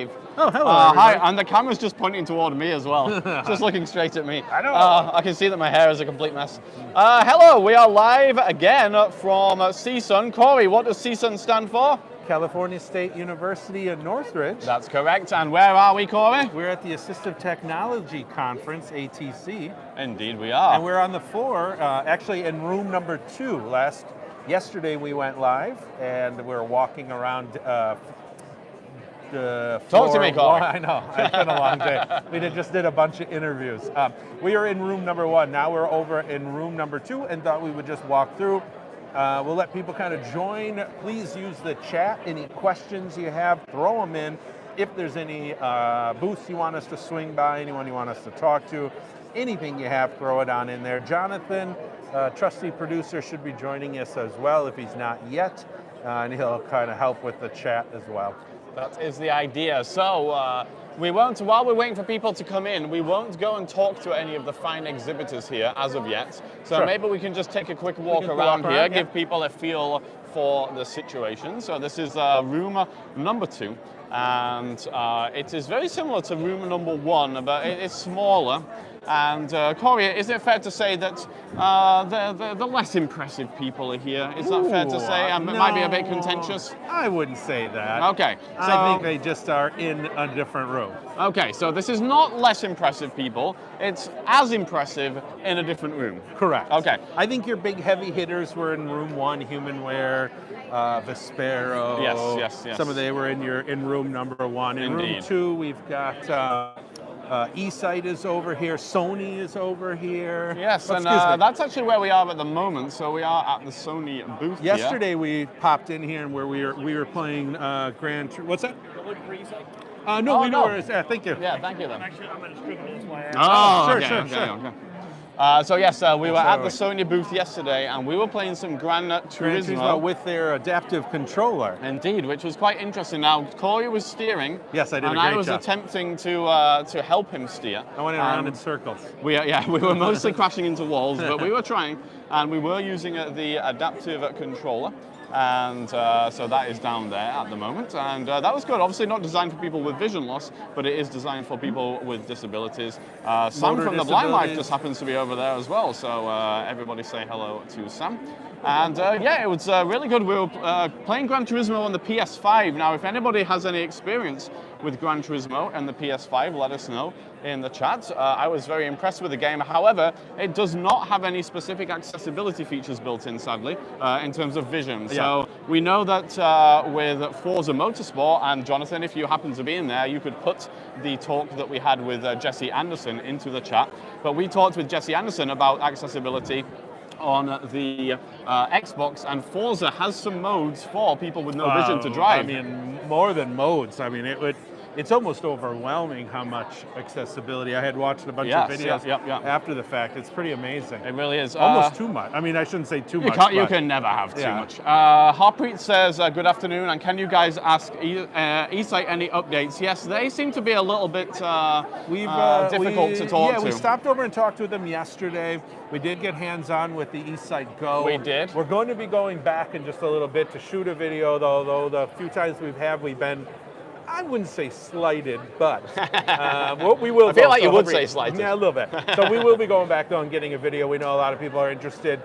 live. Oh, hello, Hi, everybody. and the camera's just pointing toward me as well. Just looking straight at me. I know. I can see that my hair is a complete mess. Hello, we are live again from CSUN. Corey, what does CSUN stand for? California State University in Northridge. That's correct. And where are we, Corey? We're at the Assistive Technology Conference, ATC. Indeed we are. And we're on the floor, actually in room number 2. Yesterday we went live, and we're walking around the floor. Talk to me, Corey. I know, it's been a long day. We just did a bunch of interviews. We are in room number 1. Now we're over in room number 2 and thought we would just walk through. We'll let people kind of join. Please use the chat. Any questions you have, throw them in. If there's any booths you want us to swing by, anyone you want us to talk to, anything you have, throw it on in there. Jonathan, trusty producer, should be joining us as well if he's not yet, and he'll kind of help with the chat as well. That is the idea. So we won't, while we're waiting for people to come in, we won't go and talk to any of the fine exhibitors here as of yet. So Sure. maybe we can just take a quick walk around here, give people a feel for the situation. So this is room number 2. And it is very similar to room number 1, but it's smaller. And Corey, is it fair to say that the less impressive people are here? Is that fair to say? It might be a bit contentious. I wouldn't say that. Okay. So, I think they just are in a different room. Okay, so this is not less impressive people. It's as impressive in a different room. Correct. Okay. I think your big heavy hitters were in room 1, Humanware, Vespero. Yes. Some of they were in room number 1. In room Indeed. 2, we've got eSight is over here. Sony is over here. Yes, Oh, and excuse me. that's actually where we are at the moment. So we are at the Sony booth here. Yesterday we popped in here and where we were playing what's that? No, Oh, we know no. where it's at. Thank you. Yeah, thank you then. Actually, I'm a distributor, that's why I asked. Oh, sure, okay, sure. okay. So yes, we were at the Sony booth yesterday, and we were playing some Gran Turismo. with their adaptive controller. Indeed, which was quite interesting. Now, Corey was steering. Yes, I did a and great I was job. attempting to help him steer. I went around in circles. We were mostly crashing into walls, but we were trying, and we were using the adaptive controller. And so that is down there at the moment, and that was good. Obviously not designed for people with vision loss, but it is designed for people with disabilities. Sam from the Blind Life just happens to be over there as well, so everybody say hello to Sam. And yeah, it was really good. We were playing Gran Turismo on the PS5. Now, if anybody has any experience with Gran Turismo and the PS5, let us know in the chat. I was very impressed with the game. However, it does not have any specific accessibility features built in, sadly, in terms of vision. So we know that with Forza Motorsport, and Jonathan, if you happen to be in there, you could put the talk that we had with Jesse Anderson into the chat. But we talked with Jesse Anderson about accessibility on the Xbox, and Forza has some modes for people with no vision to drive. I mean, more than modes. I mean, it's almost overwhelming how much accessibility. I had watched a bunch of videos after the fact. It's pretty amazing. It really is. Almost too much. I mean, I shouldn't say too much. You can never have too much. Harpreet says, good afternoon, and can you guys ask eSight any updates? Yes, they seem to be a little bit difficult to talk to. Yeah, we stopped over and talked with them yesterday. We did get hands-on with the eSight Go. We did. We're going to be going back in just a little bit to shoot a video, though the few times we've been, I wouldn't say slighted, but what we will. I feel like you would say slighted. Yeah, a little bit. So we will be going back though and getting a video. We know a lot of people are interested.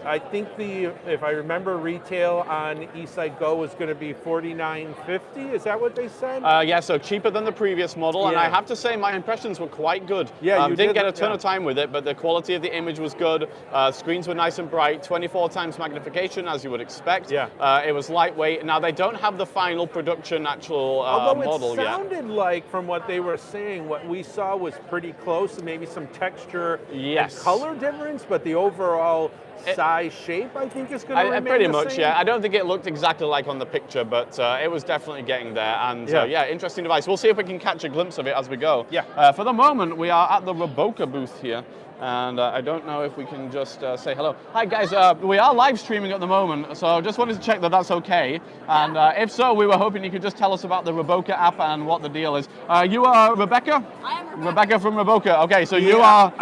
I think if I remember, retail on eSight Go is going to be $49.50. Is that what they said? Yeah, so cheaper than the previous model, and I have to say my impressions were quite good. Yeah, you didn't get a ton of time with it, but the quality of the image was good. Screens were nice and bright, 24 times magnification, as you would expect. Yeah. It was lightweight. Now they don't have the final production actual model yet. It sounded like, from what they were saying, what we saw was pretty close, and maybe some texture and color difference, but the overall size, shape, I think is going to remain pretty the much, same. yeah. I don't think it looked exactly like on the picture, but it was definitely getting there. And yeah, interesting device. We'll see if we can catch a glimpse of it as we go. Yeah. For the moment, we are at the Roka booth here. And I don't know if we can just say hello. Hi guys, we are live streaming at the moment, so just wanted to check that that's okay. And if so, we were hoping you could just tell us about the Roka app and what the deal is. You are Rebecca? I am Rebecca. Rebecca from Roka. Okay, so you are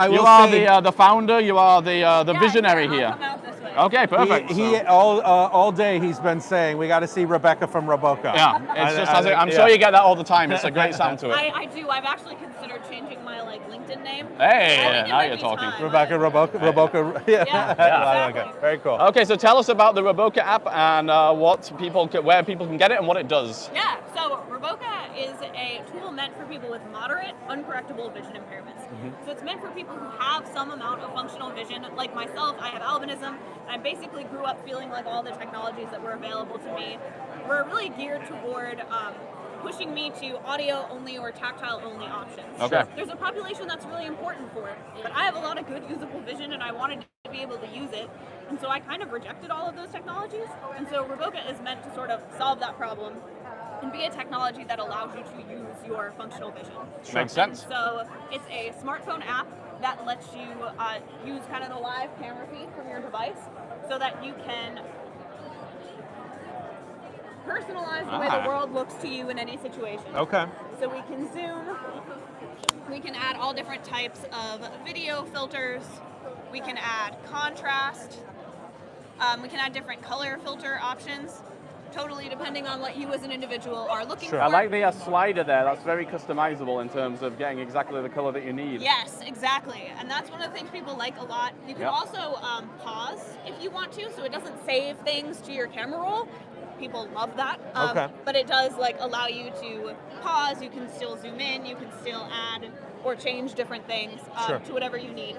the founder, you are the visionary here. I'll come out this way. Okay, perfect. He So- all day he's been saying we got to see Rebecca from Roboka. yeah, it's just as I'm sure you get that all the time. It's a great sound to it. I do. I've actually considered changing my LinkedIn name. Hey, I think it now might you're be talking. time. Rebecca Roboka. Yeah, Okay, exactly. very cool. Okay, so tell us about the Roboka app and where people can get it and what it does. Yeah, so Roka is a tool meant for people with moderate, uncorrectable vision impairments. So it's meant for people who have some amount of functional vision. Like myself, I have albinism, and I basically grew up feeling like all the technologies that were available to me were really geared toward pushing me to audio-only or tactile-only options. Okay. There's a population that's really important for it, but I have a lot of good usable vision, and I wanted to be able to use it. And so I kind of rejected all of those technologies. And so Roka is meant to sort of solve that problem and be a technology that allows you to use your functional vision. Makes sense. So it's a smartphone app that lets you use kind of the live camera feed from your device so that you can personalize the way the world looks to you in any situation. Okay. So we can zoom, we can add all different types of video filters, we can add contrast, we can add different color filter options, totally depending on what you as an individual are looking for. I like the slider there. That's very customizable in terms of getting exactly the color that you need. Yes, exactly. And that's one of the things people like a lot. You can also pause if you want to, so it doesn't save things to your camera roll. People love that. But it does allow you to pause. You can still zoom in. You can still add or change different things to whatever you need.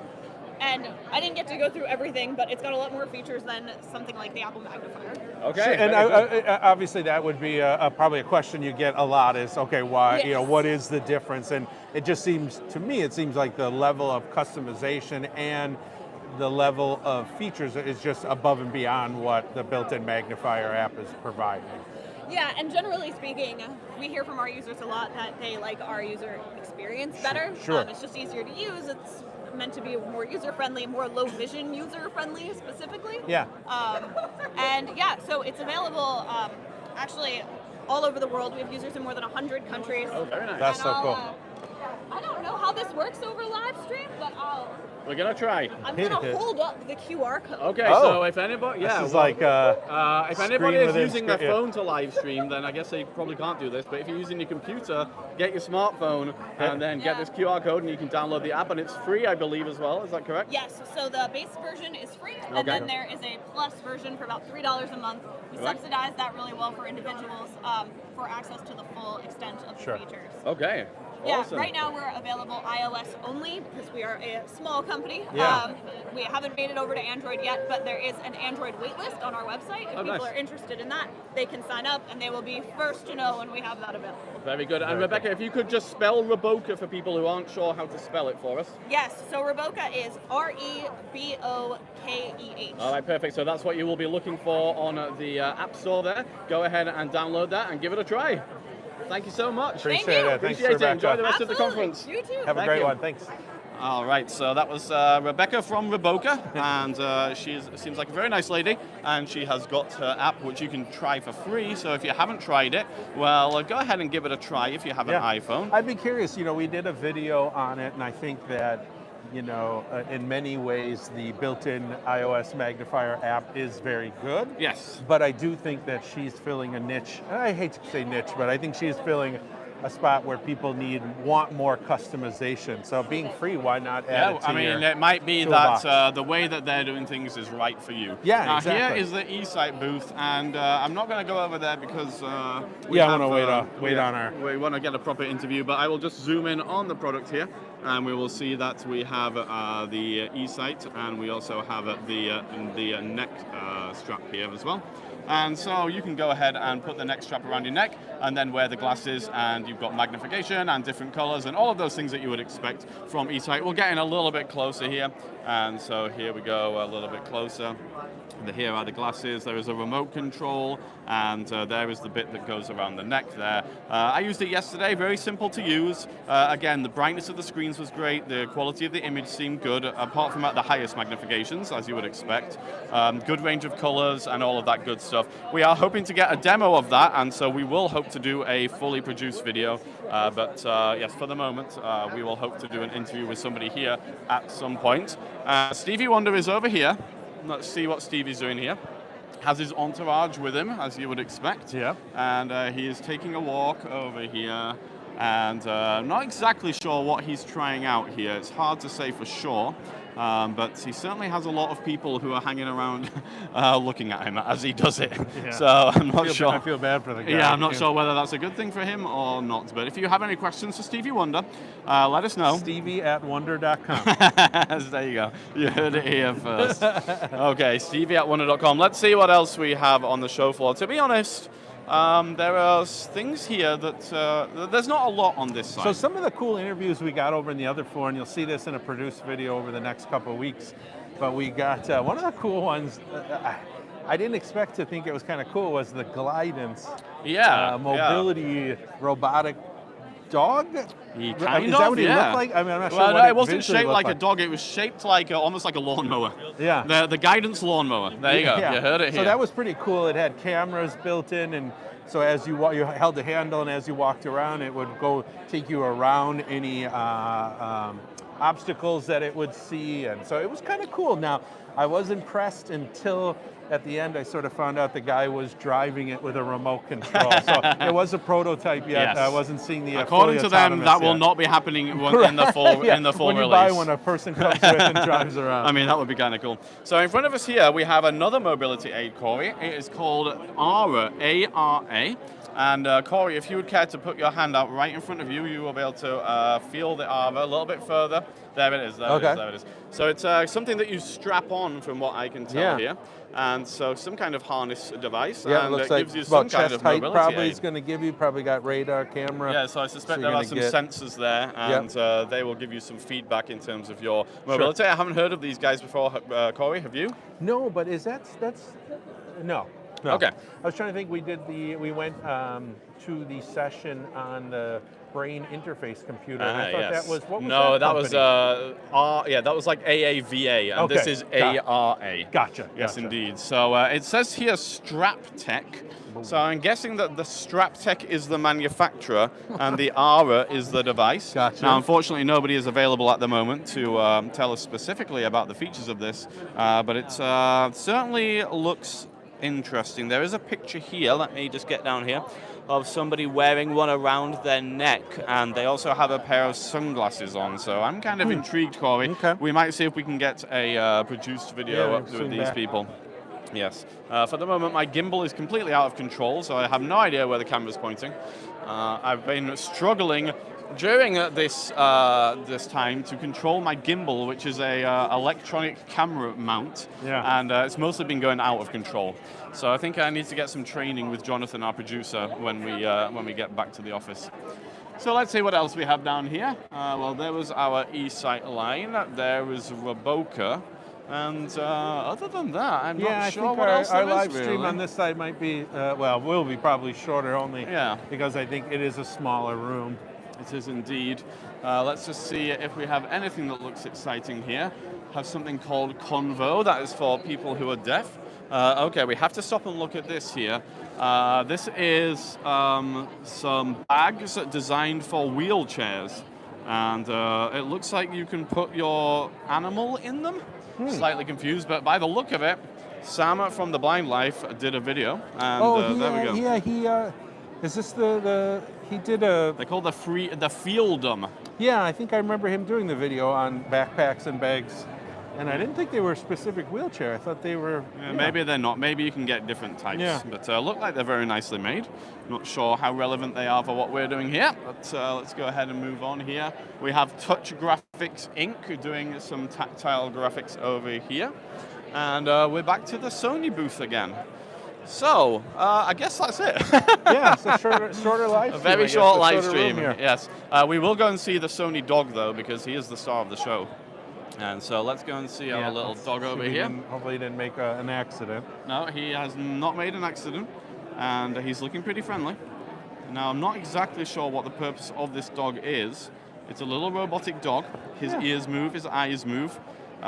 And I didn't get to go through everything, but it's got a lot more features than something like the Apple magnifier. Okay. Sure. And obviously that would be probably a question you get a lot is, okay, why, what is the difference? And it just seems, to me, it seems like the level of customization and the level of features is just above and beyond what the built-in magnifier app is providing. Yeah, and generally speaking, we hear from our users a lot that they like our user experience better. Sure. It's just easier to use. It's meant to be more user-friendly, more low-vision user-friendly specifically. Yeah. So it's available actually all over the world. We have users in more than 100 countries. Oh, very nice. That's so cool. I don't know how this works over live stream, but We're gonna try. I'm gonna hold up the QR code. Okay, Oh. so if anybody, This is if anybody is within using their screen, yeah. phone to live stream, then I guess they probably can't do this. But if you're using your computer, get your smartphone and then get this QR code, and you can download the app, and it's free, I believe, as well. Is that correct? Yes, so the base version is free, and then there is a plus version for about $3 a month. We subsidize that really well for individuals for access to the full extent of the features. Okay. Yeah, Awesome. right now we're available iOS only because we are a small company. Yeah. We haven't made it over to Android yet, but there is an Android waitlist on our website. If people are interested in that, they can sign up and they will be first to know when we have that available. Very good. And Rebecca, if you could just spell Roboka for people who aren't sure how to spell it for us. Yes, so Roboka is REBOKEH. All right, perfect. So that's what you will be looking for on the App Store there. Go ahead and download that and give it a try. Thank you so much. Appreciate Thank you. it. Thanks, Appreciate it. Rebecca. Enjoy the rest Absolutely. of the conference. You too. Have a Thank great you. one. Thanks. All right, so that was Rebecca from Roboka, and she seems like a very nice lady, and she has got her app which you can try for free. So if you haven't tried it, well, go ahead and give it a try if you have an iPhone. I'd be curious, we did a video on it, and I think that, in many ways, the built-in iOS magnifier app is very good. Yes. But I do think that she's filling a niche. I hate to say niche, but I think she's filling a spot where people want more customization. So being free, why not add it to it might be toolbox. that the way that they're doing things is right for you. Yeah, now, exactly. here is the eSight booth, and I'm not going to go over there because I want to wait on our. We want to get a proper interview, but I will just zoom in on the product here, and we will see that we have the eSight, and we also have the neck strap here as well. And so you can go ahead and put the neck strap around your neck and then wear the glasses, and you've got magnification and different colors and all of those things that you would expect from eSight. We'll get in a little bit closer here. And so here we go, a little bit closer. Here are the glasses. There is a remote control, and there is the bit that goes around the neck there. I used it yesterday, very simple to use. Again, the brightness of the screens was great. The quality of the image seemed good, apart from at the highest magnifications, as you would expect. Good range of colors and all of that good stuff. We are hoping to get a demo of that, and so we will hope to do a fully produced video. But yes, for the moment, we will hope to do an interview with somebody here at some point. Stevie Wonder is over here. let's see what Stevie's doing here. Has his entourage with him, as you would expect. Yeah. And he is taking a walk over here. And I'm not exactly sure what he's trying out here. It's hard to say for sure. But he certainly has a lot of people who are hanging around looking at him as he does it. Yeah. So I'm not sure. I feel bad for the guy. Yeah, I'm not sure whether that's a good thing for him or not. But if you have any questions for Stevie Wonder, let us know. Stevie@wonder.com. There you go. You heard it here first. Okay, Stevie@wonder.com. Let's see what else we have on the show floor. To be honest, there are things here that there's not a lot on this side. So some of the cool interviews we got over in the other floor, and you'll see this in a produced video over the next couple of weeks, but we got one of the cool ones, I didn't expect to think it was kind of cool, was the Glidance mobility robotic dog? He Is that what he looked like? I mean, I'm not sure well, what it wasn't shaped like a a dog. It was shaped like almost like a lawnmower. Yeah. The Guidance lawnmower. There you go. Yeah. You heard it here. So that was pretty cool. It had cameras built in, and so as you held the handle, and as you walked around, it would go take you around any obstacles that it would see, and so it was kind of cool. Now, I was impressed until at the end I sort of found out the guy was driving it with a remote control. So it was a prototype yet. Yes. I wasn't seeing the According to them, that will not be happening in the full yeah. in the full when you release. buy one, a person comes with and drives around. I mean, that would be kind of cool. So in front of us here, we have another mobility aid, Corey. It is called ARA, A-R-A. And Corey, if you would care to put your hand out right in front of you, you will be able to feel the ARA a little bit further. There it is, there it is. So it's something that you strap on from what I can tell here. And so some kind of harness device, yeah, and it looks it like gives you about some kind chest of height mobility probably aid. it's going to give you, probably got radar, camera. Yeah, so I suspect so there are some sensors there, and they will give you some feedback in terms of your mobility. Sure. I haven't heard of these guys before, Corey, have you? No, but no. Okay. I was trying to think, we went to the session on the brain interface computer, and I thought that was, what was that company? That was like AAVA, and this is ARA. Gotcha. Yes, indeed. So it says here Strap Tech. So I'm guessing that the Strap Tech is the manufacturer and the ARA is the device. Gotcha. Now, unfortunately, nobody is available at the moment to tell us specifically about the features of this, but it certainly looks interesting. There is a picture here, let me just get down here, of somebody wearing one around their neck, and they also have a pair of sunglasses on, so I'm kind of intrigued, Corey. Okay. We might see if we can get a produced video up with these people. Yes. For the moment, my gimbal is completely out of control, so I have no idea where the camera's pointing. I've been struggling during this time to control my gimbal, which is a electronic camera mount, and it's mostly been going out of control. So I think I need to get some training with Jonathan, our producer, when we get back to the office. So let's see what else we have down here. Well, there was our eSight line. There was Roka. And other than that, I'm not sure what else there is. Our live stream really on this side might be, will be probably shorter only because I think it is a smaller room. It is indeed. Let's just see if we have anything that looks exciting here. Have something called Convo, that is for people who are deaf. Okay, we have to stop and look at this here. This is some bags designed for wheelchairs. And it looks like you can put your animal in them. Slightly confused, but by the look of it, Sam from The Blind Life did a video, and there we go. Yeah, he is this he did a... They call the Fieldum. Yeah, I think I remember him doing the video on backpacks and bags. And I didn't think they were a specific wheelchair. I thought they were... Maybe they're not. Maybe you can get different types. Yeah. But look like they're very nicely made. Not sure how relevant they are for what we're doing here. But let's go ahead and move on here. We have Touch Graphics Inc. doing some tactile graphics over here. And we're back to the Sony booth again. So, I guess that's it. Yeah, it's a shorter live stream. A very short live stream, yes. We will go and see the Sony dog, though, because he is the star of the show. And so let's go and see our little dog over here. Hopefully he didn't make an accident. No, he has not made an accident, and he's looking pretty friendly. Now, I'm not exactly sure what the purpose of this dog is. It's a little robotic dog. His ears move, his eyes move. We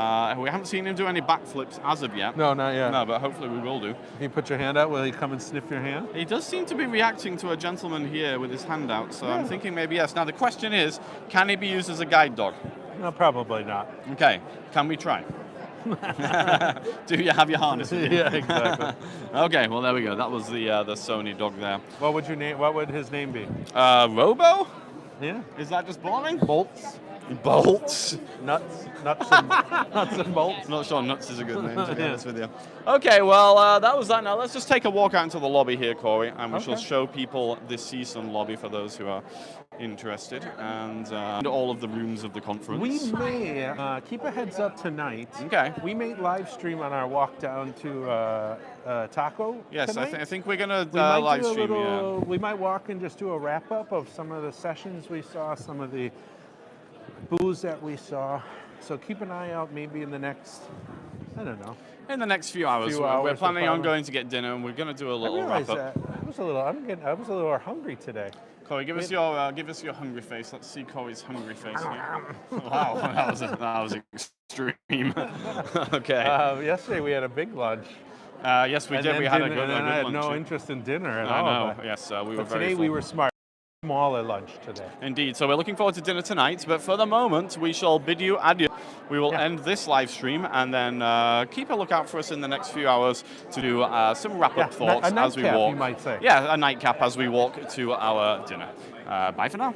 haven't seen him do any backflips as of yet. No, not yet. No, but hopefully we will do. If you put your hand out, will he come and sniff your hand? He does seem to be reacting to a gentleman here with his hand out, so I'm thinking maybe yes. Now, the question is, can he be used as a guide dog? No, probably not. Okay, can we try? Do you have your harness with you? Yeah, exactly. Okay, well there we go. That was the Sony dog there. What would you name? What would his name be? Robo? Yeah. Is that just boring? Bolts. Bolts. Nuts and bolts. Not sure nuts is a good name, to be honest with you. Okay, well, that was that. Now let's just take a walk out into the lobby here, Corey, and we shall show people the CSUN lobby for those who are interested, and all of the rooms of the conference. We may keep a heads up tonight. Okay. We may live stream on our walk down to Taco. Yes, tonight. I think we're going to We might live do a stream. little, We might walk and just do a wrap up of some of the sessions we saw, some of the booths that we saw. So keep an eye out. Maybe in the next, I don't know. In the next few hours, we're planning on going to get dinner, and we're going to do a little wrap up. I was a little hungry today. Corey, give us your hungry face. Let's see Corey's hungry face here. Wow, that was extreme. Okay. Yesterday we had a big lunch. Yes, we did. We had a good lunch. I had no interest in dinner at all. I know. Yes, we were very today full. we were smart. Smaller lunch today. Indeed. So we're looking forward to dinner tonight. But for the moment, we shall bid you adieu. We will end this live stream and then keep a lookout for us in the next few hours to do some wrap-up thoughts a as we nightcap, walk. you might say. Yeah, a nightcap as we walk to our dinner. Bye for now.